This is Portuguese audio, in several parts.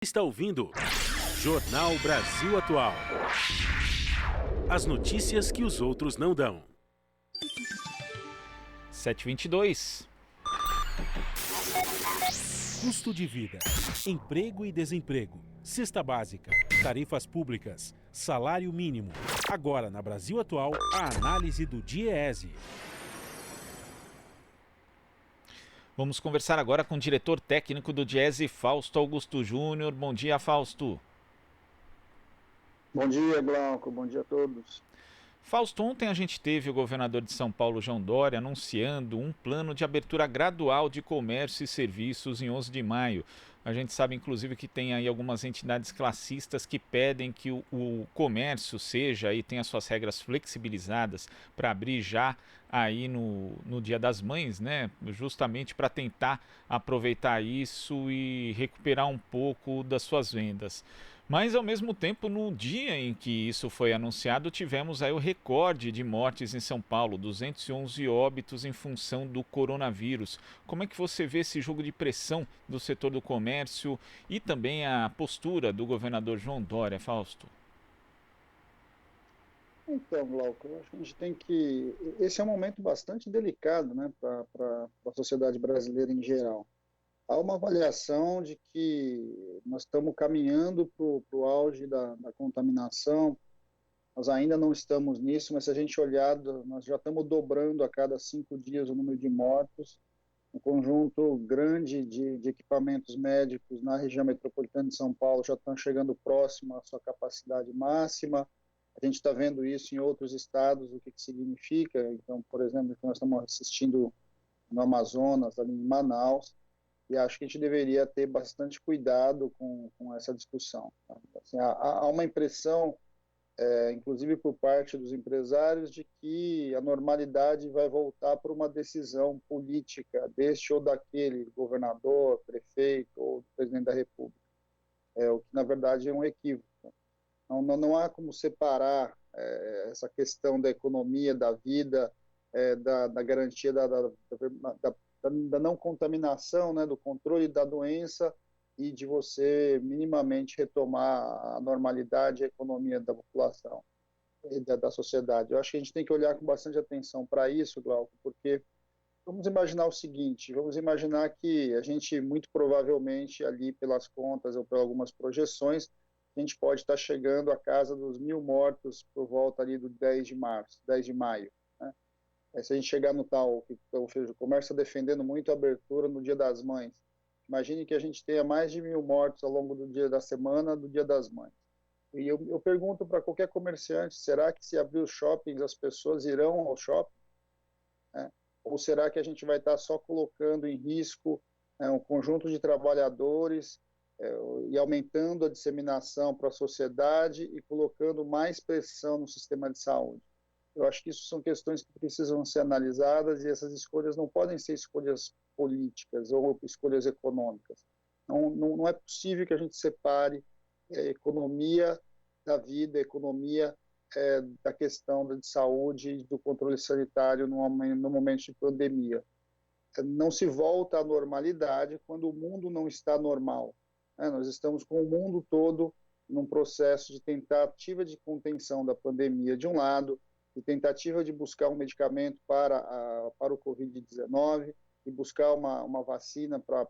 Está ouvindo Jornal Brasil Atual. As notícias que os outros não dão. 7h22. Custo de vida, emprego e desemprego, cesta básica, tarifas públicas, salário mínimo. Agora, na Brasil Atual, a análise do DIEESE. Vamos conversar agora com o diretor técnico do DIEESE, Fausto Augusto Júnior. Bom dia, Fausto. Bom dia, Glauco. Bom dia a todos. Fausto, ontem a gente teve o governador de São Paulo, João Dória, anunciando um plano de abertura gradual de comércio e serviços em 11 de maio. A gente sabe, inclusive, que tem aí algumas entidades classistas que pedem que o comércio seja e tenha suas regras flexibilizadas para abrir já aí no Dia das Mães, né? Justamente para tentar aproveitar isso e recuperar um pouco das suas vendas. Mas, ao mesmo tempo, no dia em que isso foi anunciado, tivemos aí o recorde de mortes em São Paulo, 211 óbitos em função do coronavírus. Como é que você vê esse jogo de pressão do setor do comércio e também a postura do governador João Dória, Fausto? Então, Glauco, eu acho que a gente tem que... Esse é um momento bastante delicado, né, para a sociedade brasileira em geral. Há uma avaliação de que nós estamos caminhando para o auge da contaminação. Nós ainda não estamos nisso, mas se a gente olhar, nós já estamos dobrando a cada 5 dias o número de mortos. Um conjunto grande de equipamentos médicos na região metropolitana de São Paulo já estão chegando próximo à sua capacidade máxima. A gente está vendo isso em outros estados, o que significa. Então, por exemplo, nós estamos assistindo no Amazonas, ali em Manaus, e acho que a gente deveria ter bastante cuidado com essa discussão. Tá? Assim, há uma impressão, inclusive por parte dos empresários, de que a normalidade vai voltar por uma decisão política deste ou daquele governador, prefeito ou presidente da República. O que, na verdade, é um equívoco. Não há como separar essa questão da economia, da vida, da garantia da não contaminação, né, do controle da doença e de você minimamente retomar a normalidade e a economia da população e da sociedade. Eu acho que a gente tem que olhar com bastante atenção para isso, Glauco, porque vamos imaginar o seguinte, vamos imaginar que a gente, muito provavelmente, ali pelas contas ou por algumas projeções, a gente pode estar chegando à casa dos 1.000 mortos por volta ali do 10 de março, 10 de maio. Se a gente chegar no tal, ou seja, o comércio está defendendo muito a abertura no Dia das Mães. Imagine que a gente tenha mais de 1.000 mortos ao longo do dia da semana do Dia das Mães. E eu pergunto para qualquer comerciante, será que se abrir os shoppings as pessoas irão ao shopping? Ou será que a gente vai estar só colocando em risco um conjunto de trabalhadores e aumentando a disseminação para a sociedade e colocando mais pressão no sistema de saúde? Eu acho que isso são questões que precisam ser analisadas e essas escolhas não podem ser escolhas políticas ou escolhas econômicas. Não é possível que a gente separe a economia da vida, a economia da questão de saúde e do controle sanitário no momento de pandemia. Não se volta à normalidade quando o mundo não está normal. Nós estamos com o mundo todo num processo de tentativa de contenção da pandemia de um lado, de tentativa de buscar um medicamento para o Covid-19 e buscar uma vacina para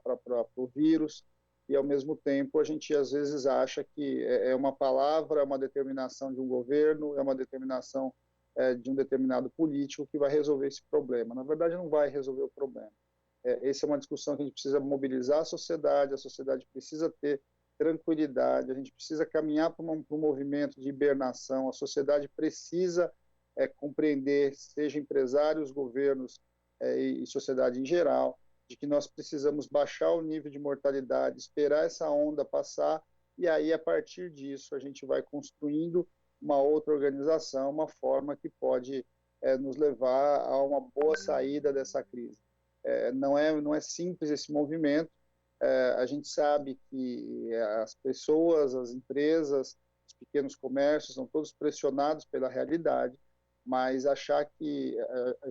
o vírus, e ao mesmo tempo a gente às vezes acha que é uma palavra, é uma determinação de um governo, é uma determinação de um determinado político que vai resolver esse problema. Na verdade não vai resolver o problema. Essa é uma discussão que a gente precisa mobilizar a sociedade precisa ter tranquilidade, a gente precisa caminhar para um movimento de hibernação, a sociedade precisa compreender, seja empresários, governos e sociedade em geral, de que nós precisamos baixar o nível de mortalidade, esperar essa onda passar, e aí, a partir disso, a gente vai construindo uma outra organização, uma forma que pode nos levar a uma boa saída dessa crise. Não é simples esse movimento, a gente sabe que as pessoas, as empresas, os pequenos comércios são todos pressionados pela realidade, mas a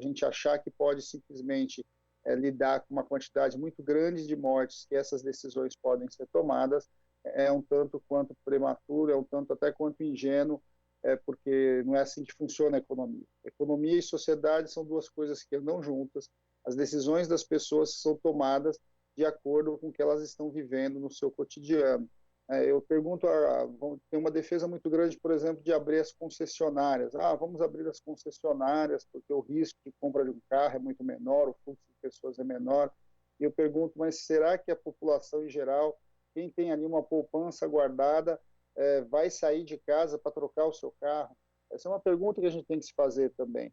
gente achar que pode simplesmente lidar com uma quantidade muito grande de mortes, que essas decisões podem ser tomadas, é um tanto quanto prematuro, é um tanto até quanto ingênuo, porque não é assim que funciona a economia. Economia e sociedade são duas coisas que andam juntas. As decisões das pessoas são tomadas de acordo com o que elas estão vivendo no seu cotidiano. Eu pergunto, tem uma defesa muito grande, por exemplo, de abrir as concessionárias. Vamos abrir as concessionárias porque o risco de compra de um carro é muito menor, o fluxo de pessoas é menor. E eu pergunto, mas será que a população em geral, quem tem ali uma poupança guardada, vai sair de casa para trocar o seu carro? Essa é uma pergunta que a gente tem que se fazer também.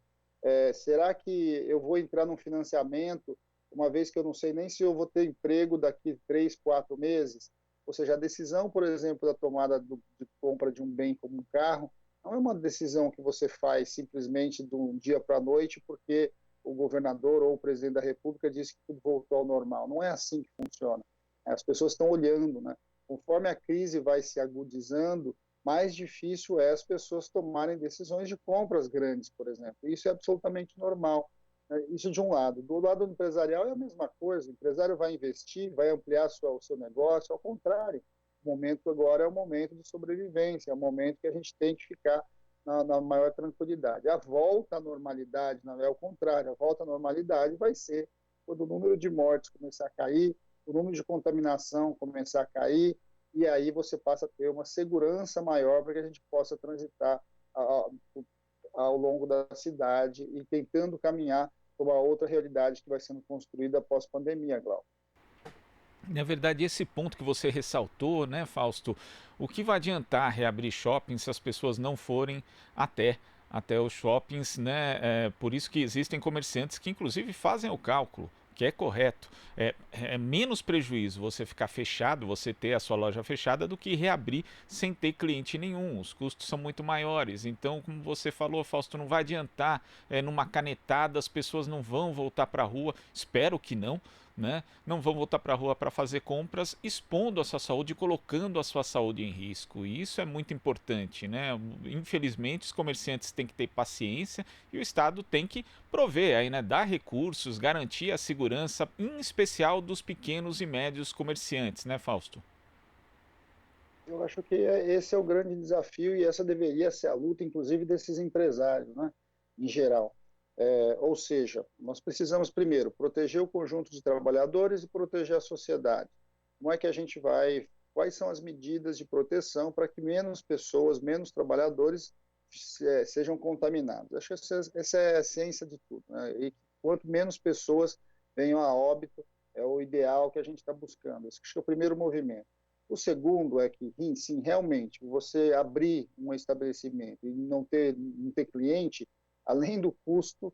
Será que eu vou entrar num financiamento, uma vez que eu não sei nem se eu vou ter emprego daqui 3, 4 meses? Ou seja, a decisão, por exemplo, da tomada de compra de um bem como um carro, não é uma decisão que você faz simplesmente de um dia para a noite porque o governador ou o presidente da República disse que tudo voltou ao normal. Não é assim que funciona. As pessoas estão olhando, né? Conforme a crise vai se agudizando, mais difícil é as pessoas tomarem decisões de compras grandes, por exemplo. Isso é absolutamente normal. Isso de um lado. Do lado empresarial é a mesma coisa. O empresário vai investir, vai ampliar o seu negócio. Ao contrário, o momento agora é um momento de sobrevivência, é um momento que a gente tem que ficar na maior tranquilidade. A volta à normalidade não é o contrário. A volta à normalidade vai ser quando o número de mortes começar a cair, o número de contaminação começar a cair, e aí você passa a ter uma segurança maior para que a gente possa transitar ao longo da cidade e tentando caminhar para uma outra realidade que vai sendo construída após a pandemia, Glauco. Na verdade, esse ponto que você ressaltou, né, Fausto, o que vai adiantar reabrir shoppings se as pessoas não forem até os shoppings, né? Por isso que existem comerciantes que inclusive fazem o cálculo, que é correto. É menos prejuízo você ficar fechado, você ter a sua loja fechada, do que reabrir sem ter cliente nenhum. Os custos são muito maiores. Então, como você falou, Fausto, não vai adiantar numa canetada, as pessoas não vão voltar para a rua. Espero que não. Né? Não vão voltar para a rua para fazer compras, expondo a sua saúde e colocando a sua saúde em risco. E isso é muito importante, né? Infelizmente, os comerciantes têm que ter paciência e o Estado tem que prover, aí, né? Dar recursos, garantir a segurança, em especial dos pequenos e médios comerciantes, né, Fausto? Eu acho que esse é o grande desafio e essa deveria ser a luta, inclusive, desses empresários, né? Em geral. Ou seja, nós precisamos, primeiro, proteger o conjunto de trabalhadores e proteger a sociedade. Como é que a gente vai, quais são as medidas de proteção para que menos pessoas, menos trabalhadores sejam contaminados? Acho que essa é a essência de tudo, né? E quanto menos pessoas venham a óbito, é o ideal que a gente está buscando. Esse é o primeiro movimento. O segundo é que, sim, realmente, você abrir um estabelecimento e não ter cliente, além do custo,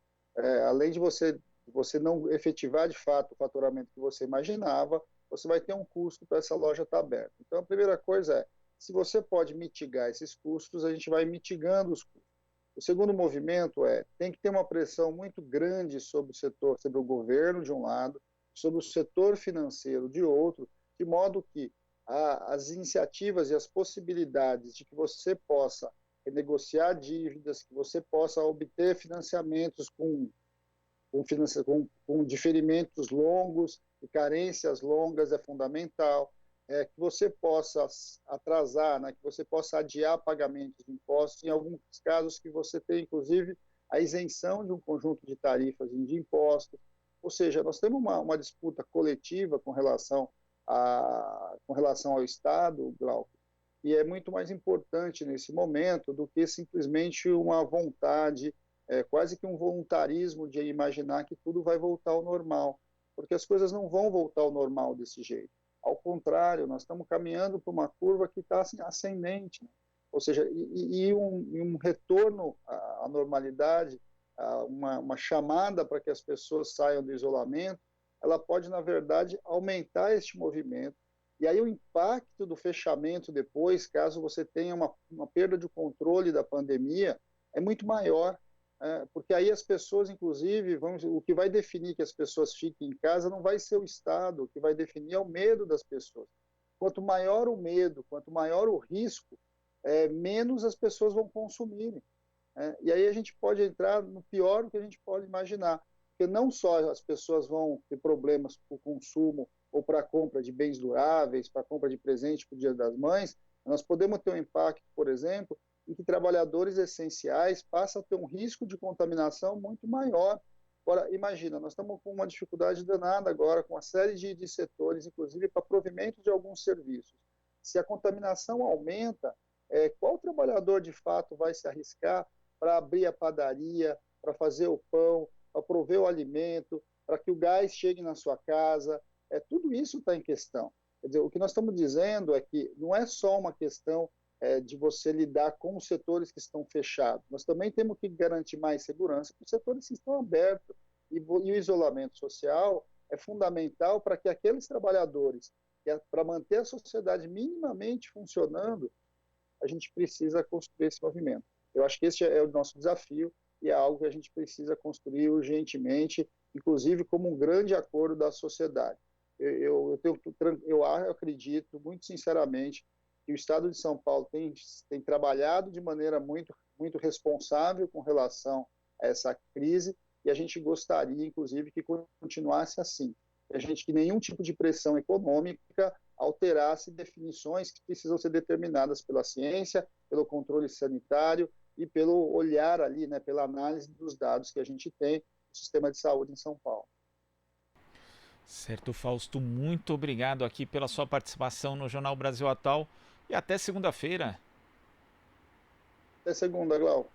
além de você não efetivar de fato o faturamento que você imaginava, você vai ter um custo para essa loja estar aberta. Então, a primeira coisa é, se você pode mitigar esses custos, a gente vai mitigando os custos. O segundo movimento tem que ter uma pressão muito grande sobre o setor, sobre o governo de um lado, sobre o setor financeiro de outro, de modo que as iniciativas e as possibilidades de que você possa renegociar dívidas, que você possa obter financiamentos com diferimentos longos e carências longas é fundamental, que você possa atrasar, né, que você possa adiar pagamentos de impostos, em alguns casos que você tem, inclusive, a isenção de um conjunto de tarifas e de impostos. Ou seja, nós temos uma disputa coletiva com relação ao Estado, Glauco, e é muito mais importante nesse momento do que simplesmente uma vontade, quase que um voluntarismo de imaginar que tudo vai voltar ao normal, porque as coisas não vão voltar ao normal desse jeito. Ao contrário, nós estamos caminhando para uma curva que está assim, ascendente, né? Ou seja, um retorno à normalidade, uma chamada para que as pessoas saiam do isolamento, ela pode, na verdade, aumentar este movimento. E aí o impacto do fechamento depois, caso você tenha uma perda de controle da pandemia, é muito maior, porque aí as pessoas, inclusive, o que vai definir que as pessoas fiquem em casa não vai ser o Estado, o que vai definir é o medo das pessoas. Quanto maior o medo, quanto maior o risco, menos as pessoas vão consumirem. E aí a gente pode entrar no pior do que a gente pode imaginar, porque não só as pessoas vão ter problemas com o consumo ou para a compra de bens duráveis, para a compra de presente para o Dia das Mães, nós podemos ter um impacto, por exemplo, em que trabalhadores essenciais passam a ter um risco de contaminação muito maior. Agora, imagina, nós estamos com uma dificuldade danada agora, com uma série de setores, inclusive para provimento de alguns serviços. Se a contaminação aumenta, qual trabalhador de fato vai se arriscar para abrir a padaria, para fazer o pão, para prover o alimento, para que o gás chegue na sua casa? Tudo isso está em questão. Quer dizer, o que nós estamos dizendo é que não é só uma questão de você lidar com os setores que estão fechados. Nós também temos que garantir mais segurança para os setores que estão abertos. E o isolamento social é fundamental para que aqueles trabalhadores, para manter a sociedade minimamente funcionando, a gente precisa construir esse movimento. Eu acho que esse é o nosso desafio e é algo que a gente precisa construir urgentemente, inclusive como um grande acordo da sociedade. Eu acredito, muito sinceramente, que o Estado de São Paulo tem trabalhado de maneira muito, muito responsável com relação a essa crise, e a gente gostaria, inclusive, que continuasse assim. Que nenhum tipo de pressão econômica alterasse definições que precisam ser determinadas pela ciência, pelo controle sanitário e pelo olhar ali, né, pela análise dos dados que a gente tem no sistema de saúde em São Paulo. Certo, Fausto, muito obrigado aqui pela sua participação no Jornal Brasil Atual e até segunda-feira. Até segunda, Glauco.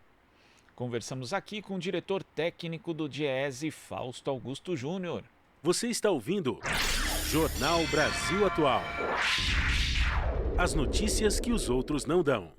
Conversamos aqui com o diretor técnico do DIEESE, Fausto Augusto Júnior. Você está ouvindo Jornal Brasil Atual. As notícias que os outros não dão.